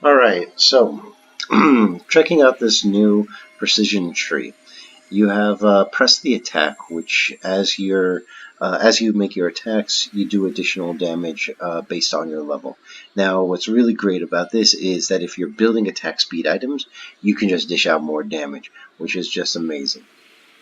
Alright, so checking out this new precision tree. You have press the attack, which as you make your attacks, you do additional damage based on your level. Now, what's really great about this is that if you're building attack speed items, you can just dish out more damage, which is just amazing.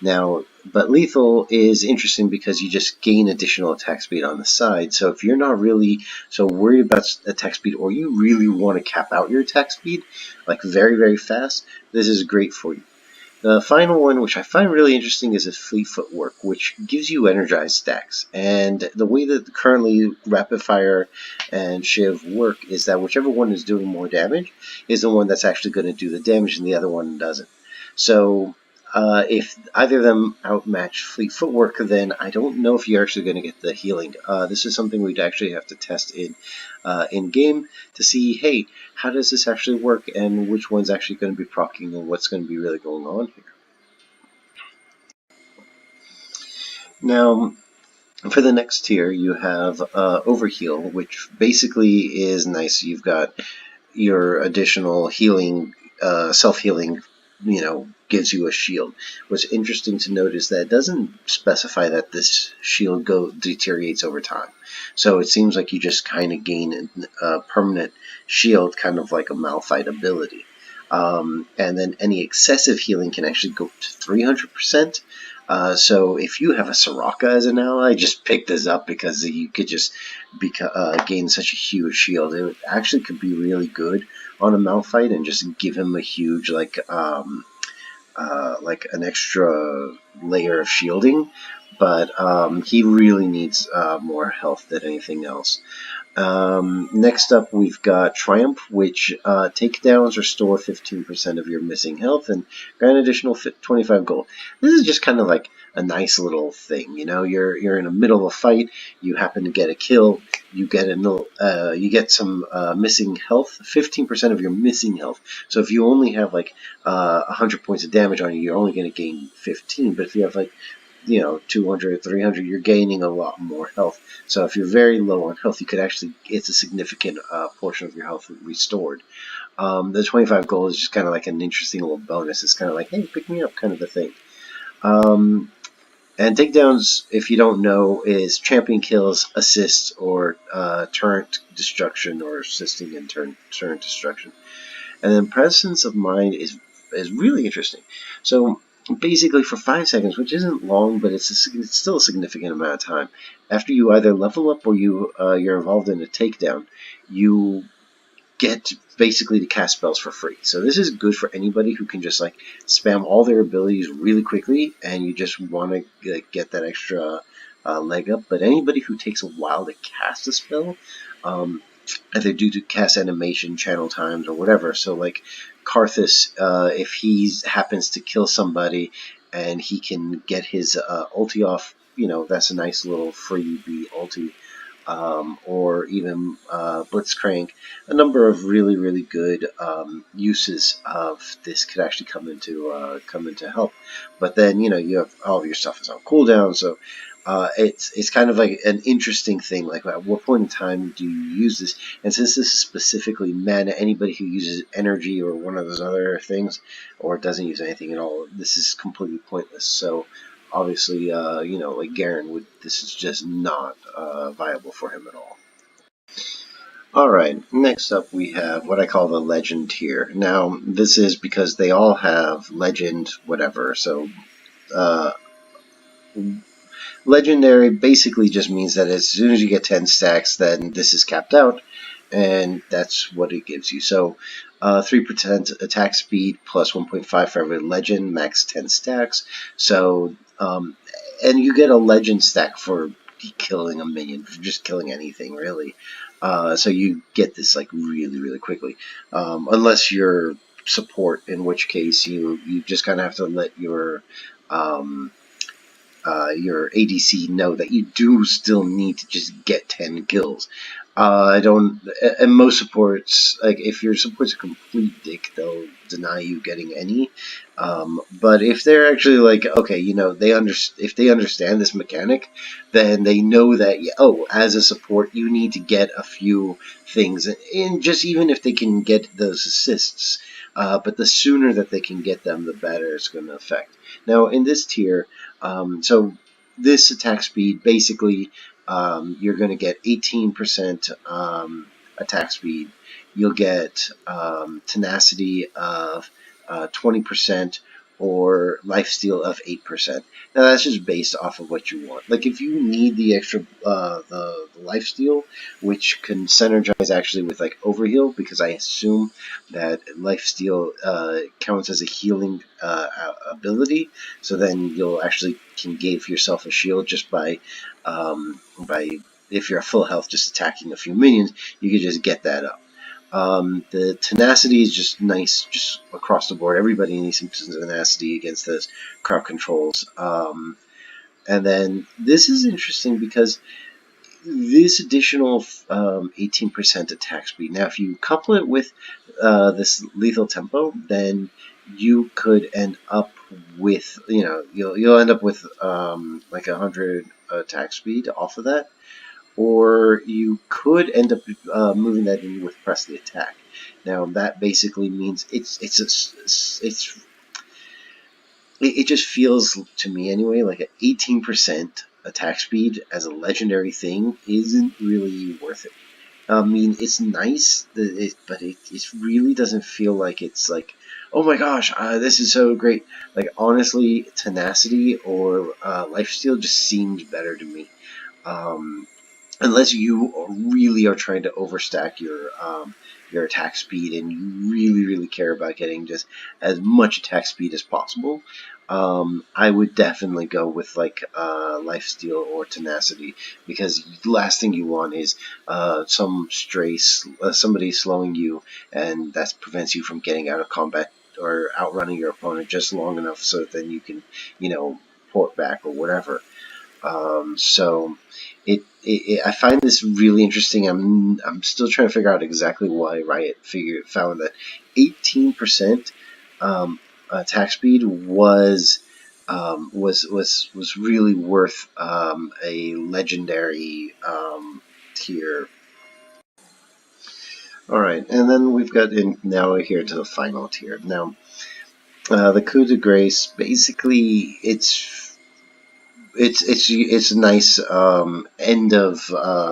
Now, but lethal is interesting because you just gain additional attack speed on the side. So if you're not really so worried about attack speed, or you really want to cap out your attack speed, like very, very fast, this is great for you. The final one, which I find really interesting, is a Fleet Footwork, which gives you energized stacks. And the way that currently Rapid Fire and Shiv work is that whichever one is doing more damage is the one that's actually going to do the damage, and the other one doesn't. So if either of them outmatch Fleet Footwork, then I don't know if you're actually going to get the healing. This is something we'd actually have to test in game to see, hey, how does this actually work, and which one's actually going to be proccing, and what's going to be really going on here. Now, for the next tier, you have Overheal, which basically is nice. You've got your additional healing, self-healing, gives you a shield. What's interesting to note is that it doesn't specify that this shield deteriorates over time. So it seems like you just kind of gain a permanent shield, kind of like a Malphite ability. And then any excessive healing can actually go to 300%. So if you have a Soraka as an ally, just pick this up because you could just gain such a huge shield. It actually could be really good on a Malphite and just give him a huge like an extra layer of shielding. But he really needs more health than anything else. Next up, we've got Triumph, which takedowns restore 15% of your missing health and grant additional 25 gold. This is just kind of like a nice little thing, You're in the middle of a fight, you happen to get a kill, you get some missing health, 15% of your missing health. So if you only have like 100 points of damage on you, you're only going to gain 15. But if you have like 200, 300, you're gaining a lot more health. So if you're very low on health, you could actually, it's a significant portion of your health restored. The 25 gold is just kind of like an interesting little bonus. It's kind of like, hey, pick me up kind of a thing. And takedowns, if you don't know, is champion kills, assists, or turret destruction, or assisting in turret destruction. And then presence of mind is really interesting. So basically for 5 seconds, which isn't long, but it's still a significant amount of time, after you either level up or you're involved in a takedown, you get basically to cast spells for free. So this is good for anybody who can just like spam all their abilities really quickly and you just want to get that extra leg up. But anybody who takes a while to cast a spell, either due to cast animation, channel times, or whatever. So like Karthus, if he happens to kill somebody and he can get his ulti off, that's a nice little freebie ulti. Or even Blitzcrank, a number of really, really good uses of this could actually come into help. But then you have all of your stuff is on cooldown, so it's kind of like an interesting thing. Like, at what point in time do you use this? And since this is specifically mana, anybody who uses energy or one of those other things, or doesn't use anything at all, this is completely pointless. So obviously, like Garen this is just not viable for him at all. Alright, next up we have what I call the legend tier. Now, this is because they all have legend whatever, so legendary basically just means that as soon as you get 10 stacks, then this is capped out, and that's what it gives you. So 3% attack speed plus 1.5 for every legend, max 10 stacks. So, and you get a legend stack for killing a minion, for just killing anything, really. So you get this like really, really quickly. Unless you're support, in which case you just kind of have to let your ADC know that you do still need to just get 10 kills. I don't. And most supports, like if your support's a complete dick, they'll deny you getting any. But if they're actually like, okay, if they understand this mechanic, then they know that oh, as a support, you need to get a few things, and just even if they can get those assists, but the sooner that they can get them, the better it's going to affect. Now in this tier, so this attack speed basically you're going to get 18% attack speed. You'll get tenacity of 20% or lifesteal of 8%. Now that's just based off of what you want. Like if you need the extra the lifesteal, which can synergize actually with like overheal, because I assume that lifesteal counts as a healing ability. So then you'll actually can give yourself a shield just by if you're at full health, just attacking a few minions, you can just get that up. The tenacity is just nice, just across the board. Everybody needs some tenacity against those crowd controls. And then this is interesting because this additional 18% attack speed. Now, if you couple it with this lethal tempo, then you could end up with, you'll end up with like 100 attack speed off of that, or you could end up moving that in with press the attack. Now that basically means it just feels to me anyway like an 18% attack speed as a legendary thing isn't really worth it. I mean, it's nice, but it really doesn't feel like it's like, oh my gosh, this is so great. Like honestly, tenacity or lifesteal just seems better to me. Um, Unless you really are trying to overstack your attack speed and you really care about getting just as much attack speed as possible, I would definitely go with like lifesteal or tenacity, because the last thing you want is somebody slowing you, and that prevents you from getting out of combat or outrunning your opponent just long enough so that then you can port back or whatever. So I find this really interesting. I'm still trying to figure out exactly why Riot found that 18% attack speed was really worth a legendary tier. All right, and then we've got now we're here to the final tier. Now, the coup de grace, basically, it's a nice end of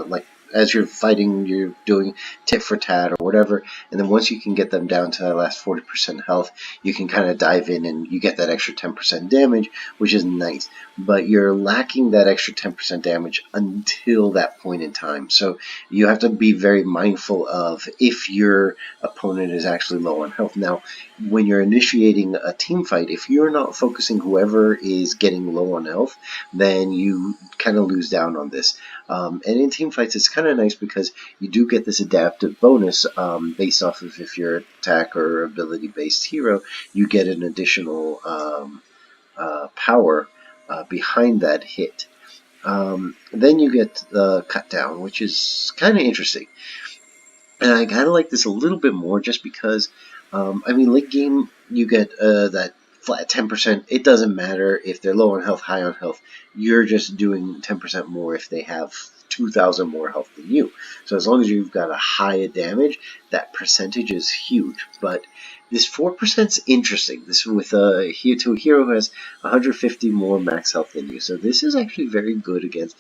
like as you're fighting, you're doing tit for tat or whatever, and then once you can get them down to that last 40% health, you can kind of dive in and you get that extra 10% damage, which is nice. But you're lacking that extra 10% damage until that point in time, so you have to be very mindful of if your opponent is actually low on health. Now, when you're initiating a team fight, if you're not focusing whoever is getting low on health, then you kind of lose down on this. And in team fights, it's kind of nice because you do get this adaptive bonus based off of if you're attack or ability based hero, you get an additional power behind that hit. Then you get the cut down, which is kind of interesting. And I kind of like this a little bit more just because, I mean, late game, you get that flat 10%. It doesn't matter if they're low on health, high on health. You're just doing 10% more if they have 2,000 more health than you. So as long as you've got a high damage, that percentage is huge. But this 4% is interesting. This with a hero who has 150 more max health than you. So this is actually very good against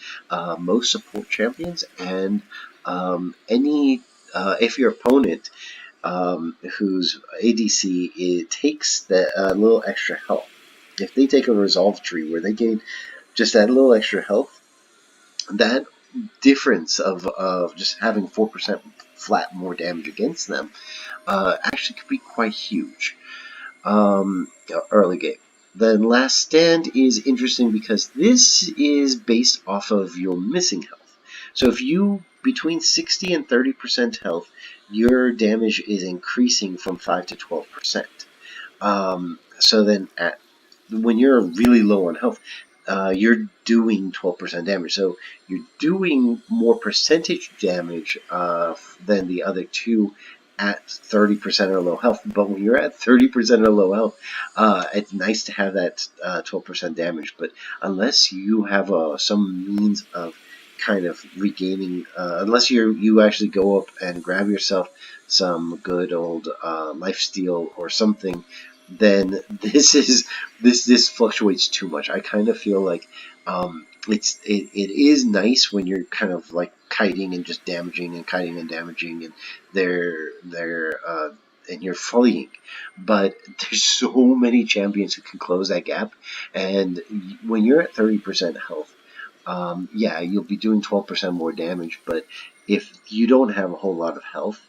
most support champions and any if your opponent whose ADC takes that little extra health, if they take a resolve tree where they gain just that little extra health, that difference of just having 4% flat more damage against them actually could be quite huge early game. Then Last Stand is interesting because this is based off of your missing health. So if you between 60 and 30% health, your damage is increasing from 5 to 12%. So then when you're really low on health, you're doing 12% damage. So you're doing more percentage damage than the other two at 30% or low health. But when you're at 30% or low health, it's nice to have that 12% damage. But unless you have some means of kind of regaining, unless you actually go up and grab yourself some good old lifesteal or something, then this fluctuates too much. I kind of feel like it is nice when you're kind of like kiting and just damaging and kiting and damaging, and they're and you're fleeing. But there's so many champions who can close that gap, and when you're at 30% health, yeah, you'll be doing 12% more damage. But if you don't have a whole lot of health,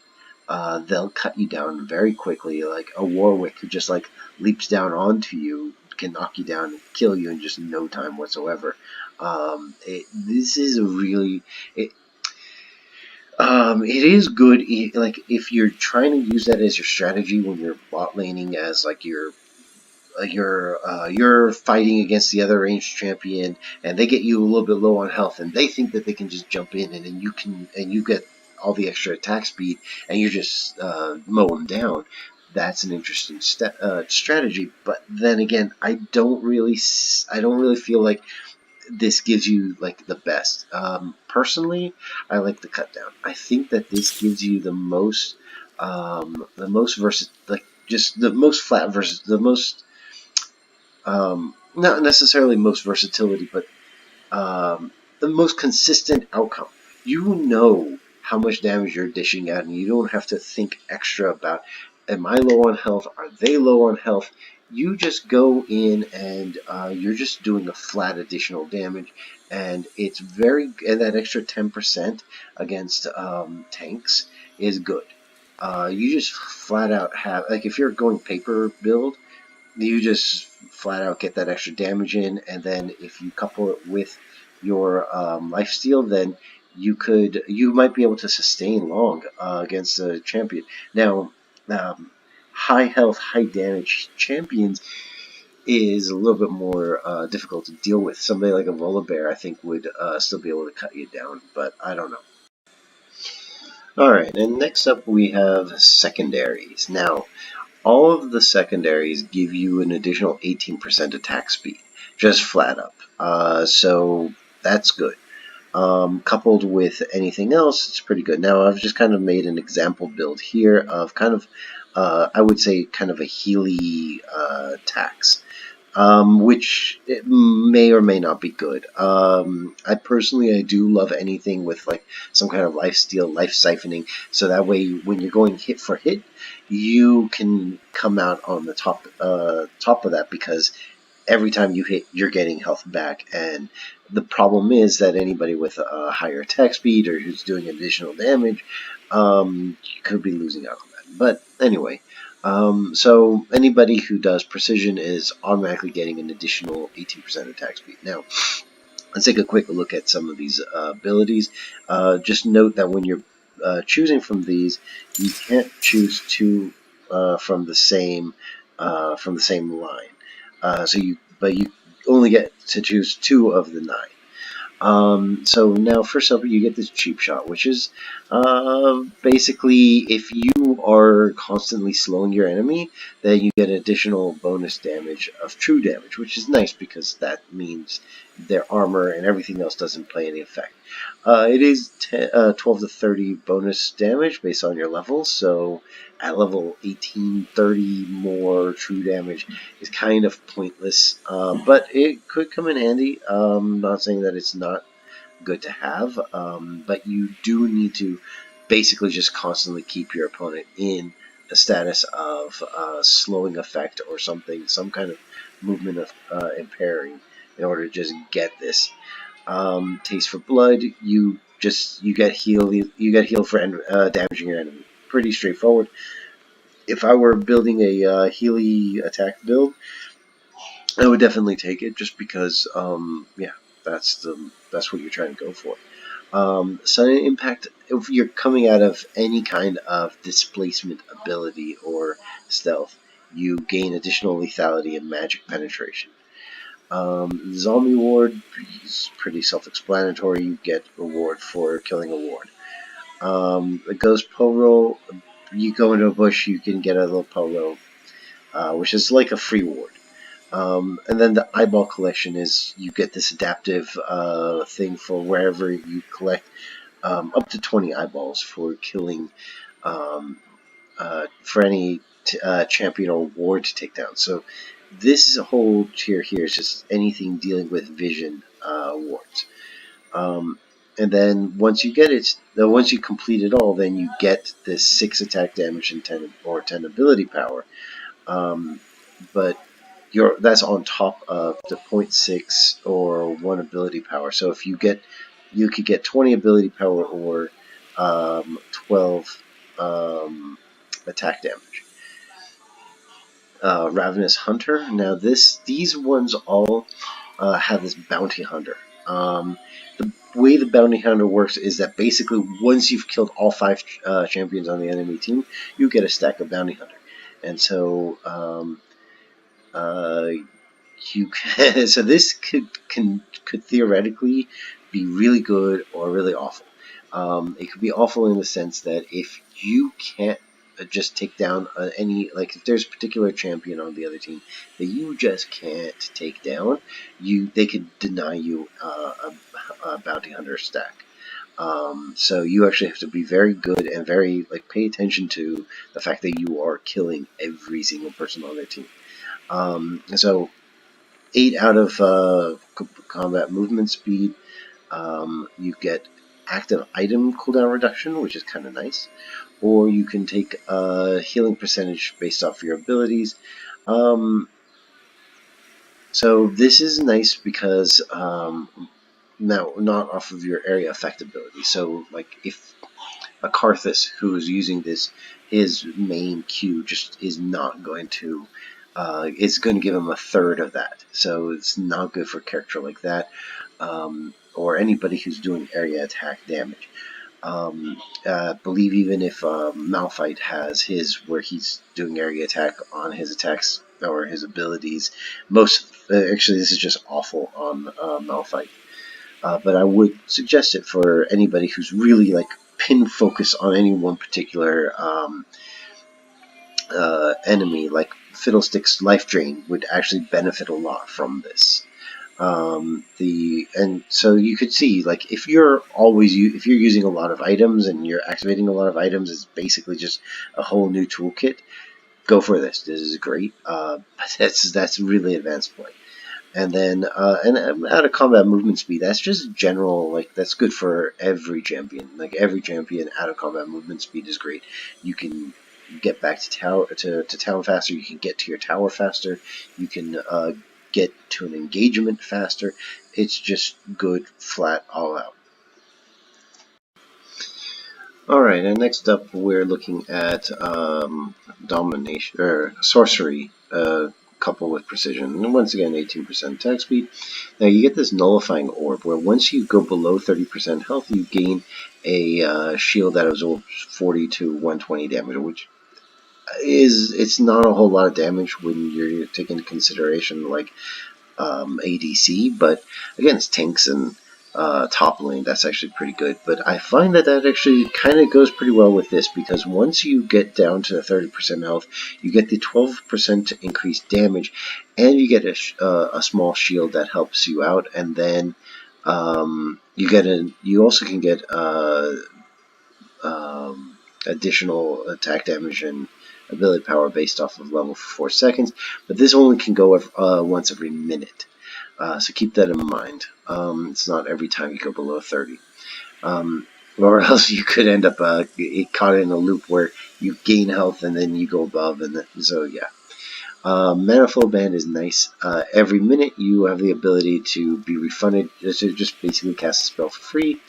they'll cut you down very quickly. Like a Warwick who just like leaps down onto you can knock you down and kill you in just no time whatsoever. This is a really it is good. Like if you're trying to use that as your strategy when you're bot laning as like you're fighting against the other ranged champion, and they get you a little bit low on health, and they think that they can just jump in, and then you get all the extra attack speed, and you're just mow them down. That's an interesting strategy. But then again, I don't really feel like this gives you like the best. Personally, I like the cut down. I think that this gives you the most versus like just the most flat versus the most not necessarily most versatility, but the most consistent outcome. You know how much damage you're dishing out, and you don't have to think extra about, am I low on health? Are they low on health? You just go in and you're just doing a flat additional damage, and and that extra 10% against tanks is good. You just flat out have, like if you're going paper build, you just flat out get that extra damage in, and then if you couple it with your lifesteal, then you might be able to sustain long against a champion. Now, high health, high damage champions is a little bit more difficult to deal with. Somebody like a Volibear, I think, would still be able to cut you down, but I don't know. Alright, and next up we have secondaries. Now, all of the secondaries give you an additional 18% attack speed, just flat up. So that's good. Coupled with anything else, it's pretty good. Now, I've just kind of made an example build here of kind of, I would say, kind of a Healy tax. Which it may or may not be good. I do love anything with like some kind of life steal, life siphoning, so that way when you're going hit for hit, you can come out on the top of that, because every time you hit, you're getting health back. And the problem is that anybody with a higher attack speed or who's doing additional damage, could be losing out on that. But anyway, so anybody who does precision is automatically getting an additional 18% attack speed. Now, let's take a quick look at some of these abilities. Just note that when you're choosing from these, you can't choose two from the same line. But you only get to choose 2 of the 9. So now, first up, you get this cheap shot, which is basically if you are constantly slowing your enemy, then you get additional bonus damage of true damage, which is nice because that means their armor and everything else doesn't play any effect. It is 12 to 30 bonus damage based on your level, so at level 18, 30 more true damage is kind of pointless, but it could come in handy. Not saying that it's not good to have, but you do need to basically just constantly keep your opponent in a status of slowing effect or something, some kind of movement of impairing, in order to just get this. Taste for blood, you get healed for damaging your enemy. Pretty straightforward. If I were building a Healy attack build, I would definitely take it, just because, yeah, that's what you're trying to go for. Sudden impact, if you're coming out of any kind of displacement ability or stealth, you gain additional lethality and magic penetration. The zombie ward is pretty self-explanatory. You get reward for killing a ward. The ghost polo, you go into a bush, you can get a little polo, which is like a free ward. And then the eyeball collection is you get this adaptive thing for wherever you collect up to 20 eyeballs for killing for any champion or ward to take down. So this is a whole tier here. It's just anything dealing with vision wards. And then once you get it, once you complete it all, then you get this 6 attack damage and 10 ability power. But that's on top of the 0.6 or 1 ability power. So if you could get 20 ability power or 12 attack damage. Ravenous Hunter. Now these ones all have this bounty hunter. The way the bounty hunter works is that basically once you've killed all 5 champions on the enemy team, you get a stack of bounty hunter, and so you can, so this could theoretically be really good or really awful. It could be awful in the sense that if you can't just take down like if there's a particular champion on the other team that you just can't take down, they could deny you a bounty hunter stack. So you actually have to be very good and very pay attention to the fact that you are killing every single person on their team. So 8 out of combat movement speed. You get active item cooldown reduction, which is kind of nice. Or you can take a healing percentage based off your abilities. So this is nice because now not off of your area effect ability. So like if a Karthus who is using this, his main Q just is not going to. It's going to give him a third of that, so it's not good for a character like that, or anybody who's doing area attack damage. Believe even if Malphite has his where he's doing area attack on his attacks or his abilities, actually this is just awful on Malphite. But I would suggest it for anybody who's really pin focus on any one particular enemy, like Fiddlestick's Life Drain would actually benefit a lot from this. And so you could see if you're using a lot of items and you're activating a lot of items, it's basically just a whole new toolkit. Go for this. This is great. But that's really advanced play. And then out of combat movement speed, that's just general, that's good for every champion. Every champion out of combat movement speed is great. You can get back to town faster. You can get to your tower faster. You can get to an engagement faster. It's just good flat all out. Alright, and next up we're looking at domination or sorcery coupled with precision. And once again, 18% attack speed. Now you get this nullifying orb where once you go below 30% health, you gain a shield that absorbs 40 to 120 damage, which it's not a whole lot of damage when you're taking into consideration ADC, but against tanks and top lane, that's actually pretty good. But I find that actually kind of goes pretty well with this, because once you get down to 30% health, you get the 12% increased damage, and you get a small shield that helps you out, and then you also can get additional attack damage and ability power based off of level for 4 seconds, but this only can go once every minute. So keep that in mind. It's not every time you go below 30. Or else you could end up caught in a loop where you gain health and then you go above. So yeah. Manifold Band is nice. Every minute you have the ability to be refunded, to just basically cast a spell for free.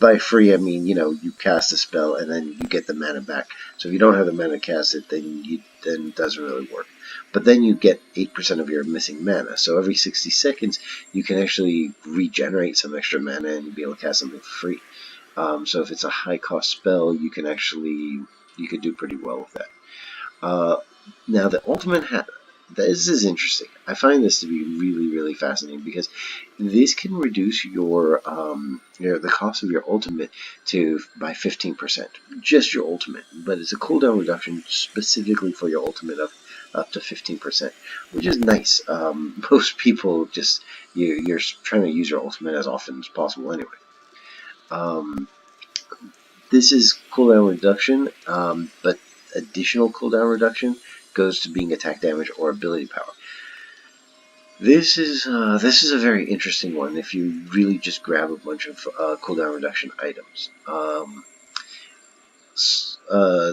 By free, I mean, you cast a spell and then you get the mana back. So if you don't have the mana to cast it, then it doesn't really work. But then you get 8% of your missing mana. So every 60 seconds, you can actually regenerate some extra mana and be able to cast something for free. So if it's a high-cost spell, you could do pretty well with that. Now the ultimate this is interesting. I find this to be really, really fascinating because this can reduce the cost of your ultimate by 15%, just your ultimate. But it's a cooldown reduction specifically for your ultimate of up to 15%, which is nice. Most people just you're trying to use your ultimate as often as possible anyway. This is cooldown reduction, but additional cooldown reduction goes to being attack damage or ability power. This is a very interesting one if you really just grab a bunch of cooldown reduction items.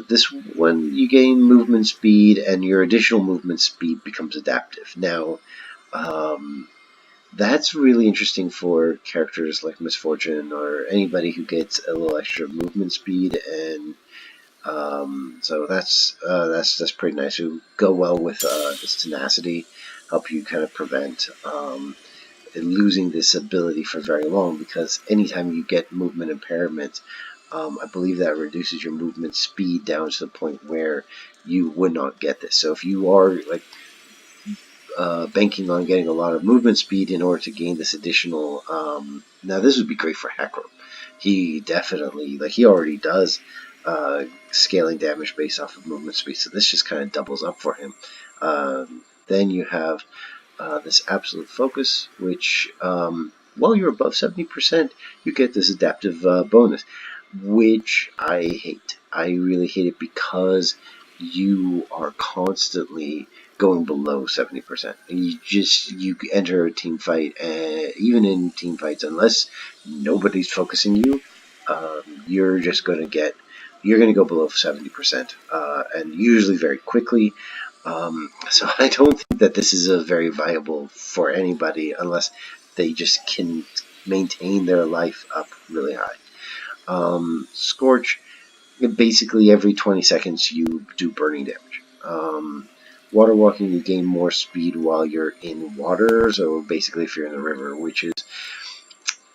This one you gain movement speed, and your additional movement speed becomes adaptive. Now, that's really interesting for characters like Misfortune or anybody who gets a little extra movement speed, and so that's pretty nice. Who go well with this tenacity, help you kind of prevent losing this ability for very long, because anytime you get movement impairment, I believe that reduces your movement speed down to the point where you would not get this. So if you are like banking on getting a lot of movement speed in order to gain this additional, now this would be great for Hakro. He definitely, he already does scaling damage based off of movement speed, so this just kind of doubles up for him. Then you have this absolute focus, which while you're above 70%, you get this adaptive bonus, which I hate. I really hate it because you are constantly going below 70%. You enter a team fight, and even in team fights, unless nobody's focusing you, you're just going to go below 70%, and usually very quickly. So I don't think that this is a very viable for anybody unless they just can maintain their life up really high. Scorch, basically every 20 seconds you do burning damage. Water walking, you gain more speed while you're in water, so basically if you're in the river, which is,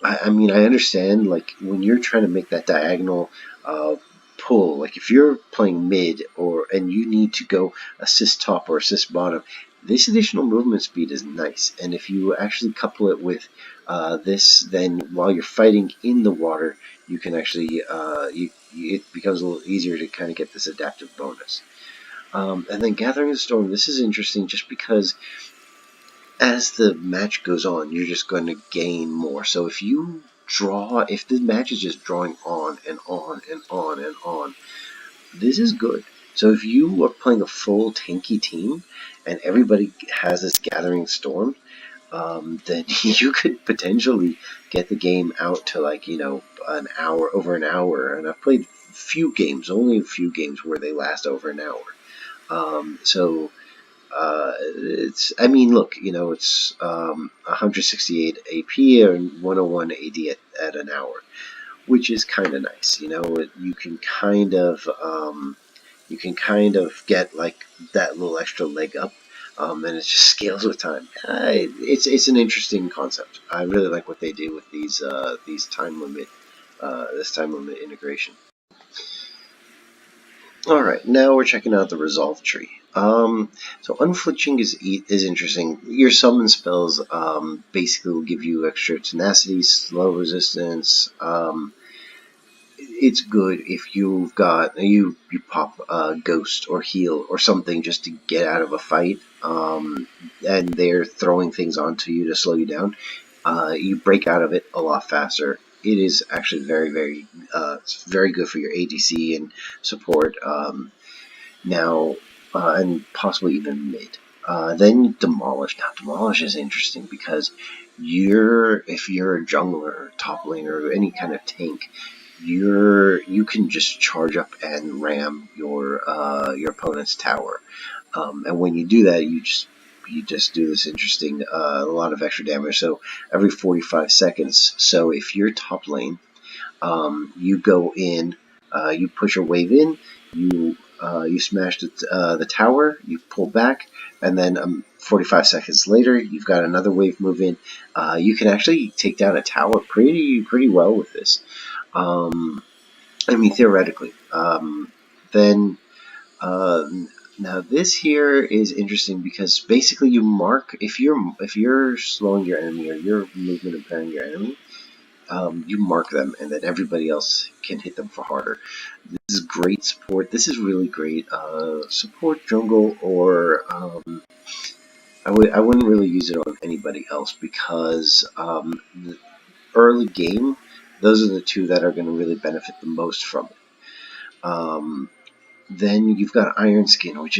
I mean, I understand, when you're trying to make that diagonal pull, if you're playing mid and you need to go assist top or assist bottom, this additional movement speed is nice. And if you actually couple it with this, then while you're fighting in the water, you can actually it becomes a little easier to kind of get this adaptive bonus. And then Gathering the Storm, this is interesting just because as the match goes on, you're just going to gain more. So if the match is just drawing on and on and on and on, this is good. So if you are playing a full tanky team and everybody has this Gathering Storm, then you could potentially get the game out to over an hour. And I've played only a few games where they last over an hour. It's 168 AP and 101 AD at an hour, which is kind of nice. You can kind of get that little extra leg up, and it just scales with time. It's an interesting concept. I really like what they do with these time limit integration. Alright, now we're checking out the Resolve tree. So Unflinching is interesting. Your summon spells basically will give you extra tenacity, slow resistance. It's good if you pop Ghost or Heal or something just to get out of a fight, and they're throwing things onto you to slow you down. You break out of it a lot faster. It is actually very, very, it's very good for your ADC and support. And possibly even mid. Then Demolish. Now, Demolish is interesting because if you're a jungler, top laner, or any kind of tank, you can just charge up and ram your opponent's tower. And when you do that, you just do this interesting, a lot of extra damage. So every 45 seconds. So if you're top lane, you go in, you push your wave in, you smash the tower, you pull back, and then 45 seconds later, you've got another wave move in. You can actually take down a tower pretty well with this. Theoretically. Then Now this here is interesting because basically you mark if you're slowing your enemy or you're movement impairing your enemy, you mark them and then everybody else can hit them for harder. This is great support. This is really great support jungle, or I wouldn't really use it on anybody else because the early game, those are the two that are going to really benefit the most from it. Then you've got Iron Skin, which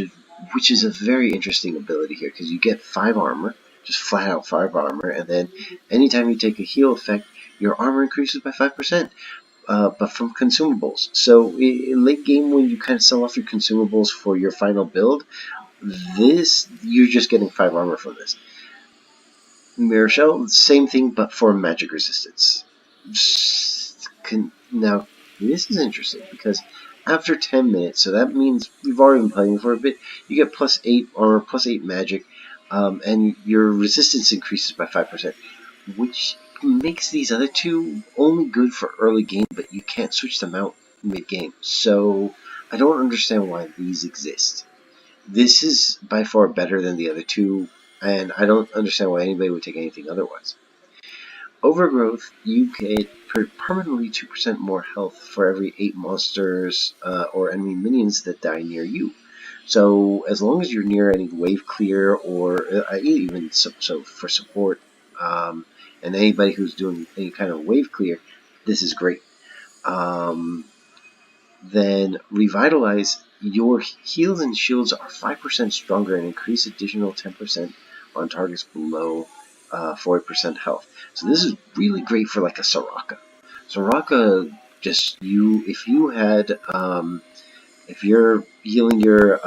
is a very interesting ability here because you get 5 armor, just flat out 5 armor, and then anytime you take a heal effect, your armor increases by 5%, but from consumables. So in late game, when you kind of sell off your consumables for your final build, you're just getting 5 armor from this. Mirror Shell, same thing, but for magic resistance. Now, this is interesting because after 10 minutes, so that means you've already been playing for a bit, you get plus 8 armor, plus 8 magic, and your resistance increases by 5%, which makes these other two only good for early game, but you can't switch them out mid-game. So I don't understand why these exist. This is by far better than the other two, and I don't understand why anybody would take anything otherwise. Overgrowth, you get permanently 2% more health for every 8 monsters or enemy minions that die near you. So as long as you're near any wave clear or even so for support and anybody who's doing any kind of wave clear, this is great. Then Revitalize, your heals and shields are 5% stronger and increase additional 10% on targets below 40% health. So this is really great for like a Soraka. Soraka, if you had if you're healing if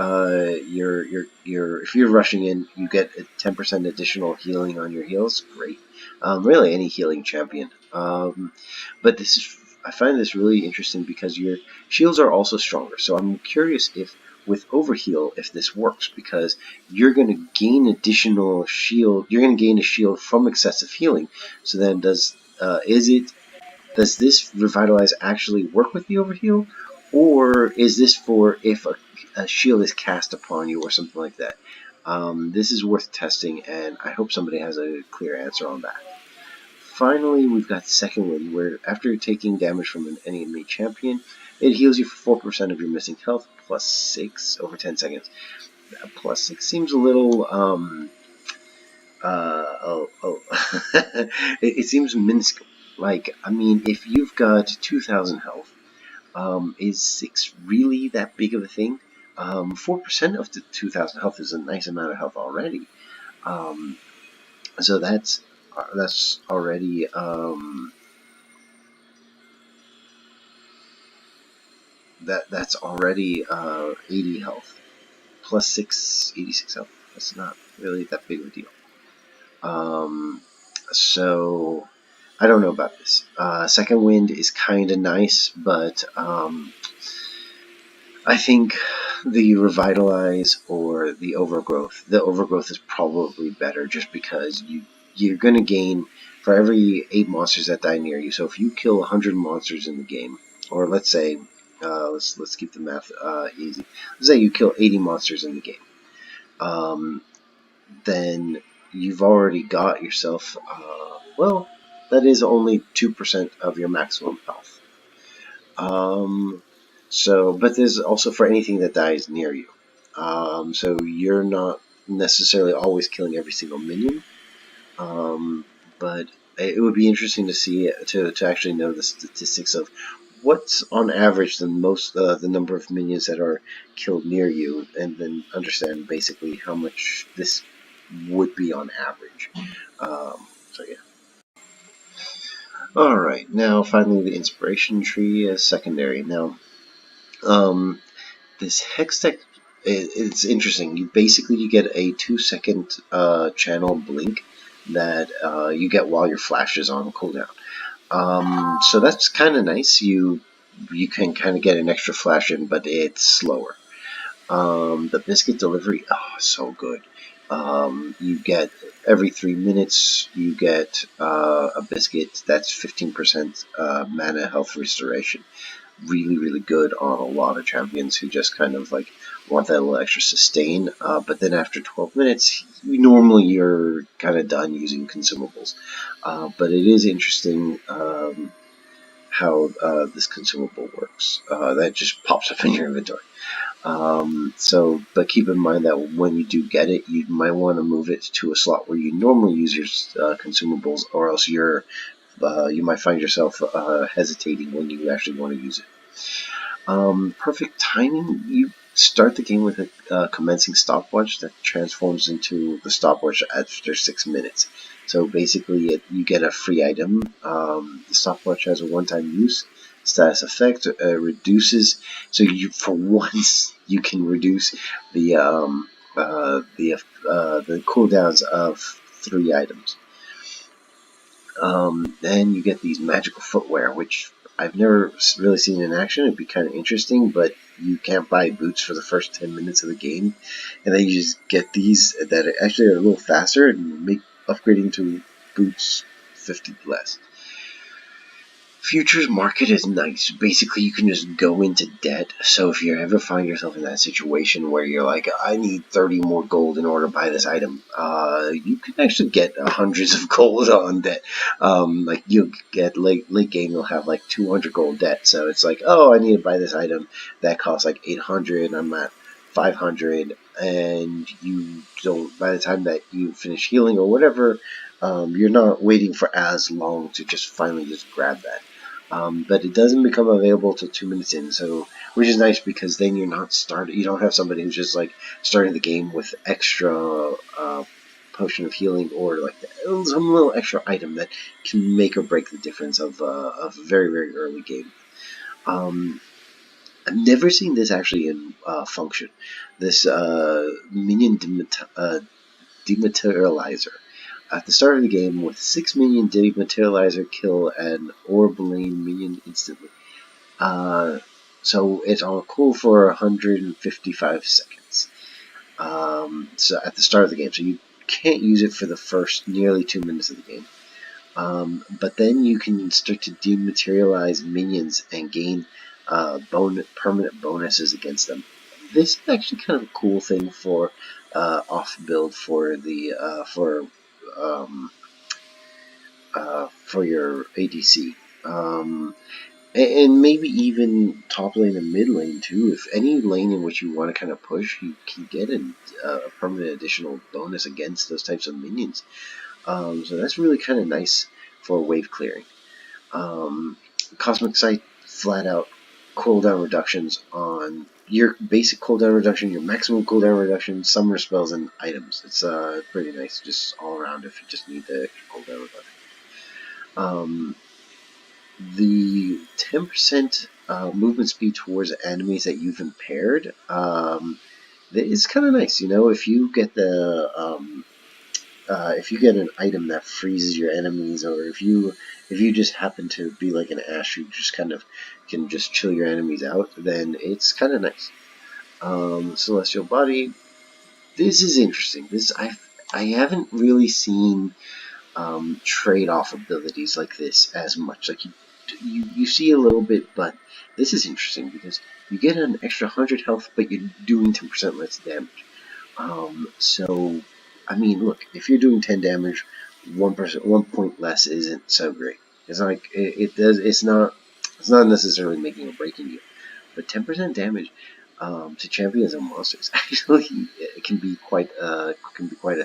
you're rushing in, you get a 10% additional healing on your heals. Great. Really, any healing champion. But I find this really interesting because your shields are also stronger. So I'm curious if with Overheal, if this works, because you're going to gain additional shield. You're going to gain a shield from excessive healing. So then, does this Revitalize actually work with the Overheal? Or is this for if a shield is cast upon you or something like that? This is worth testing, and I hope somebody has a clear answer on that. Finally, we've got Second Wind, where after taking damage from an enemy champion, it heals you for 4% of your missing health, plus 6 over 10 seconds. Plus 6 seems a little, it seems minuscule. Like, I mean, if you've got 2,000 health, is 6 really that big of a thing? 4% of the 2,000 health is a nice amount of health already. So that's already that's already 80 health plus 6, 86 health. That's not really that big of a deal. So I don't know about this. Second Wind is kind of nice, but I think the Revitalize or the Overgrowth is probably better just because you're going to gain for every 8 monsters that die near you. So if you kill 100 monsters in the game, or let's say, let's keep the math easy. Let's say you kill 80 monsters in the game. Then you've already got yourself, that is only 2% of your maximum health. But there's also for anything that dies near you. So you're not necessarily always killing every single minion. But it would be interesting to see to actually know the statistics of what's on average the number of minions that are killed near you, and then understand basically how much this would be on average. So yeah. All right, now finally the inspiration tree is secondary. Now, this hex tech, it's interesting. You get a 2-second channel blink that you get while your flash is on cooldown. So that's kind of nice. You can kind of get an extra flash in, but it's slower. The biscuit delivery, so good. You get every 3 minutes, you get a biscuit that's 15% mana health restoration. really, really good on a lot of champions who just kind of like want that little extra sustain. But then after 12 minutes, normally you're kind of done using consumables. But it is interesting how this consumable works. That just pops up in your inventory. But keep in mind that when you do get it, you might want to move it to a slot where you normally use your consumables, or else you might find yourself hesitating when you actually want to use it. Perfect timing. You start the game with a commencing stopwatch that transforms into the stopwatch after 6 minutes. So basically, you get a free item. The stopwatch has a one-time use. Status effect reduces. So for once, you can reduce the the cooldowns of 3 items. Then you get these magical footwear, which I've never really seen in action. It'd be kind of interesting, but you can't buy boots for the first 10 minutes of the game. And then you just get these that actually are a little faster and make upgrading to boots 50 less. Futures market is nice. Basically, you can just go into debt. So if you ever find yourself in that situation where you're like, I need 30 more gold in order to buy this item, you can actually get hundreds of gold on debt. Like you'll get late game, you'll have like 200 gold debt. So it's like, oh, I need to buy this item that costs like 800. I'm at 500, and you don't. By the time that you finish healing or whatever, you're not waiting for as long to just finally just grab that. But it doesn't become available till 2 minutes in, so which is nice because then you're not started. You don't have somebody who's just like starting the game with extra potion of healing or like some little extra item that can make or break the difference of a very, very early game. I've never seen this actually in function. This minion dematerializer. At the start of the game, with 6 minion dematerializer, kill an Orblane minion instantly. So it's on cool for 155 seconds. So at the start of the game, so you can't use it for the first nearly 2 minutes of the game. But then you can start to dematerialize minions and gain permanent bonuses against them. This is actually kind of a cool thing for off build for the for your ADC. And maybe even top lane and mid lane too. If any lane in which you want to kind of push, you can get a permanent additional bonus against those types of minions. So that's really kind of nice for wave clearing. Cosmic Sight flat out cooldown reductions on your basic cooldown reduction, your maximum cooldown reduction, summoner spells, and items. It's pretty nice just all around if you just need the cooldown reduction. The 10% movement speed towards enemies that you've impaired is kind of nice. You know, if you get if you get an item that freezes your enemies, or if you just happen to be like an Ashe who just kind of can just chill your enemies out, then it's kind of nice. Celestial Body. This is interesting. I haven't really seen trade-off abilities like this as much. Like you see a little bit, but this is interesting because you get an extra 100 health, but you're doing 10% less damage. So, I mean, look, if you're doing 10 damage, 1 point less isn't so great. It's like it does. It's not necessarily making or breaking you, but 10% damage to champions and monsters actually can be quite a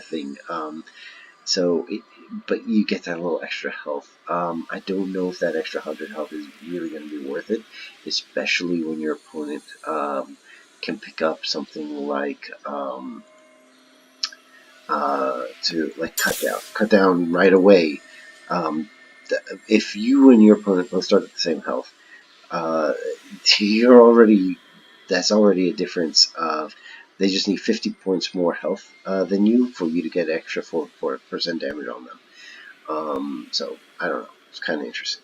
thing. But you get that little extra health. I don't know if that extra 100 health is really going to be worth it, especially when your opponent can pick up something like to like cut down right away. If you and your opponent both start at the same health, uh, that's already a difference of they just need 50 points more health than you for you to get extra 4% damage on them. So I don't know. It's kind of interesting.